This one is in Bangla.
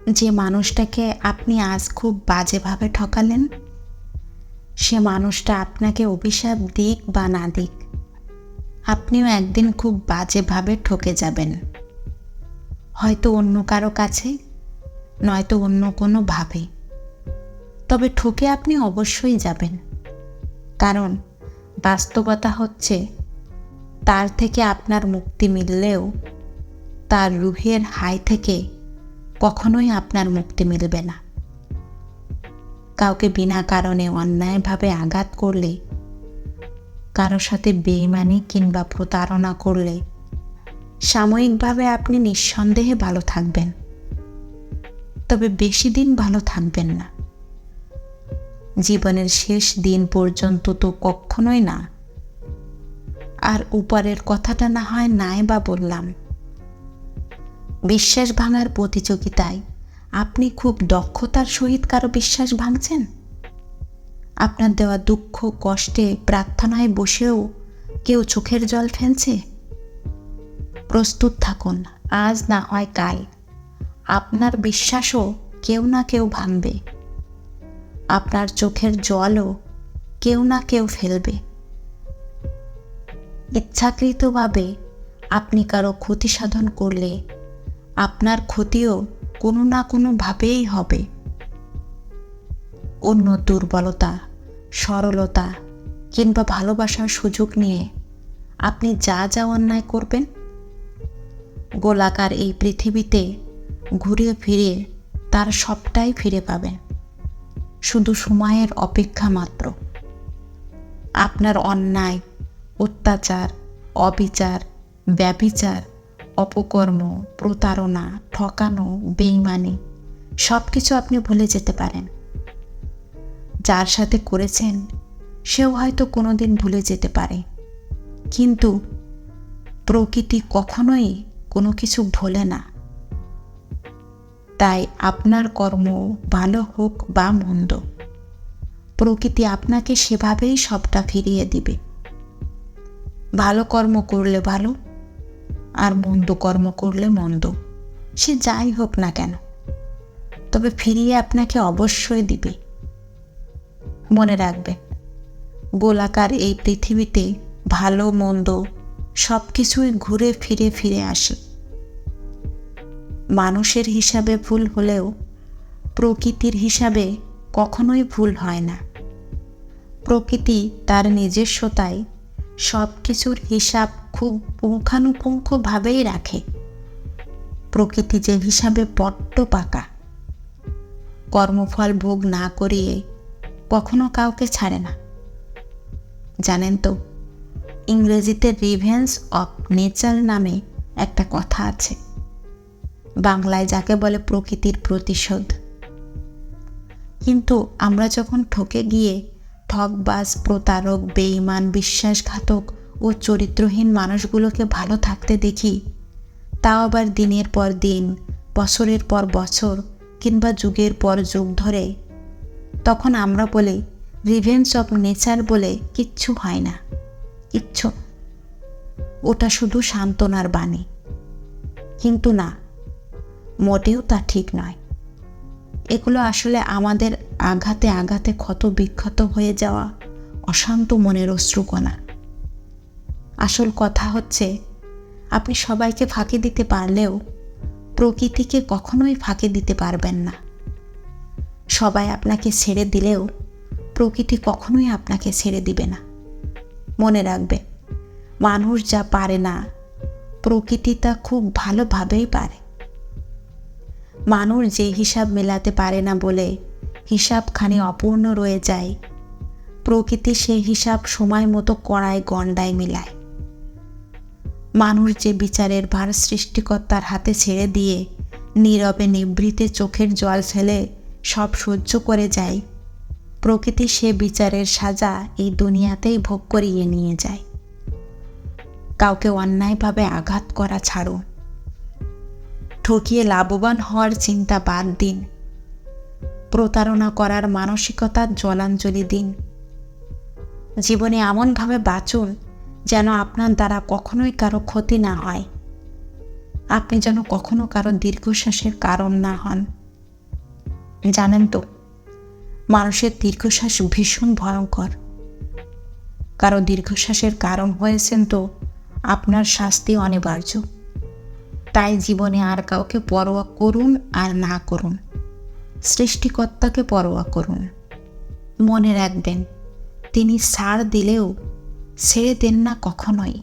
যে মানুষটাকে আপনি আজ খুব বাজেভাবে ঠকালেন, সে মানুষটা আপনাকে অভিশাপ দিক বা না দিক, আপনিও একদিন খুব বাজেভাবে ঠকে যাবেন। হয়তো অন্য কারো কাছে, নয়তো অন্য কোনো ভাবে, তবে ঠকে আপনি অবশ্যই যাবেন। কারণ বাস্তবতা হচ্ছে, তার থেকে আপনার মুক্তি মিললেও তার রুহের হাই থেকে কখনোই আপনার মুক্তি মিলবে না। কাউকে বিনা কারণে অন্যায়ভাবে আঘাত করলে, কারোর সাথে বেইমানি কিংবা প্রতারণা করলে সাময়িকভাবে আপনি নিঃসন্দেহে ভালো থাকবেন, তবে বেশি দিন ভালো থাকবেন না। জীবনের শেষ দিন পর্যন্ত তো কখনোই না। আর উপরের কথাটা না হয় নাই বা বললাম, বিশ্বাস ভাঙার প্রতিযোগিতায় আপনি খুব দক্ষতার সহিত কারো বিশ্বাস ভাঙছেন। আপনার দেওয়া দুঃখ কষ্টে প্রার্থনায় বসেও কেউ চোখের জল ফেলছে। প্রস্তুত থাকুন, আজ না হয় কাল আপনার বিশ্বাসও কেউ না কেউ ভাঙবে। আপনার চোখের জলও কেউ না কেউ ফেলবে। ইচ্ছাকৃতভাবে আপনি কারো ক্ষতি সাধন করলে আপনার ক্ষতিও কোনো না কোনোভাবেই হবে। অন্য দুর্বলতা, সরলতা কিংবা ভালোবাসার সুযোগ নিয়ে আপনি যা যা অন্যায় করবেন, গোলাকার এই পৃথিবীতে ঘুরে ফিরে তার সবটাই ফিরে পাবেন। শুধু সময়ের অপেক্ষা মাত্র। আপনার অন্যায়, অত্যাচার, অবিচার, ব্যভিচার, অপকর্ম, প্রতারণা, ঠকানো, বেইমানি সব কিছু আপনি ভুলে যেতে পারেন। যার সাথে করেছেন সেও হয়তো কোনোদিন ভুলে যেতে পারে, কিন্তু প্রকৃতি কখনোই কোনো কিছু ভোলে না। তাই আপনার কর্ম ভালো হোক বা মন্দ, প্রকৃতি আপনাকে সেভাবেই সবটা ফিরিয়ে দিবে। ভালো কর্ম করলে ভালো, আর মন্দ কর্ম করলে মন্দ, সে যাই হোক না কেন, তবে ফিরিয়ে আপনাকে অবশ্যই দিবে। মনে রাখবেন, গোলাকার এই পৃথিবীতে ভালো মন্দ সব কিছুই ঘুরে ফিরে ফিরে আসে। মানুষের হিসাবে ভুল হলেও প্রকৃতির হিসাবে কখনোই ভুল হয় না। প্রকৃতি তার নিজস্বতায় সব কিছুর হিসাব খুব পুঙ্খানুপুঙ্খভাবেই রাখে। প্রকৃতি যে হিসাবে বড্ড পাকা, কর্মফল ভোগ না করিয়ে কখনো কাউকে ছাড়ে না। জানেন তো, ইংরেজিতে রিভেঞ্জ অফ নেচার নামে একটা কথা আছে, বাংলায় যাকে বলে প্রকৃতির প্রতিশোধ। কিন্তু আমরা যখন ঠকে গিয়ে ঠকবাজ, প্রতারক, বেঈমান, বিশ্বাসঘাতক ও চরিত্রহীন মানুষগুলোকে ভালো থাকতে দেখি, তাও আবার দিনের পর দিন, বছরের পর বছর কিংবা যুগের পর যুগ ধরে, তখন আমরা বলি রিভেঞ্জ অফ নেচার বলে কিচ্ছু হয় না, কিচ্ছু। ওটা শুধু সান্ত্বনার বাণী। কিন্তু না, মোটেও তা ঠিক নয়। এগুলো আসলে আমাদের আঘাতে আঘাতে ক্ষত বিক্ষত হয়ে যাওয়া অশান্ত মনের অশ্রুকণা। আসল কথা হচ্ছে, আপনি সবাইকে ফাঁকি দিতে পারলেও প্রকৃতিকে কখনোই ফাঁকি দিতে পারবেন না। সবাই আপনাকে ছেড়ে দিলেও প্রকৃতি কখনোই আপনাকে ছেড়ে দিবে না। মনে রাখবে, মানুষ যা পারে না, প্রকৃতি তা খুব ভালোভাবেই পারে। মানুষ যে হিসাব মেলাতে পারে না বলে হিসাবখানি অপূর্ণ রয়ে যায়, প্রকৃতি সেই হিসাব সময় মতো কড়ায় গণ্ডায় মেলায়। মানুষ যে বিচারের ভার সৃষ্টিকর্তার হাতে ছেড়ে দিয়ে নীরবে নিভৃতে চোখের জল ফেলে সব সহ্য করে যায়, প্রকৃতি সে বিচারের সাজা এই দুনিয়াতেই ভোগ করিয়ে নিয়ে যায়। কাউকে অন্যায়ভাবে আঘাত করা ছাড়ুন, ঠকিয়ে লাভবান হওয়ার চিন্তা বাদ দিন, প্রতারণা করার মানসিকতার জলাঞ্জলি দিন। জীবনে এমনভাবে বাঁচুন যেন আপনার দ্বারা কখনোই কারো ক্ষতি না হয়, আপনি যেন কখনো কারো দীর্ঘশ্বাসের কারণ না হন। জানেন তো, মানুষের দীর্ঘশ্বাস ভীষণ ভয়ঙ্কর। কারো দীর্ঘশ্বাসের কারণ হয়েছেন তো আপনার শাস্তি অনিবার্য। তাই জীবনে আর কাউকে পরোয়া করুন আর না করুন, সৃষ্টিকর্তাকে পরোয়া করুন। মনে রাখবেন, তিনি ছাড় দিলেও ছেড়ে দেন না কখনোই।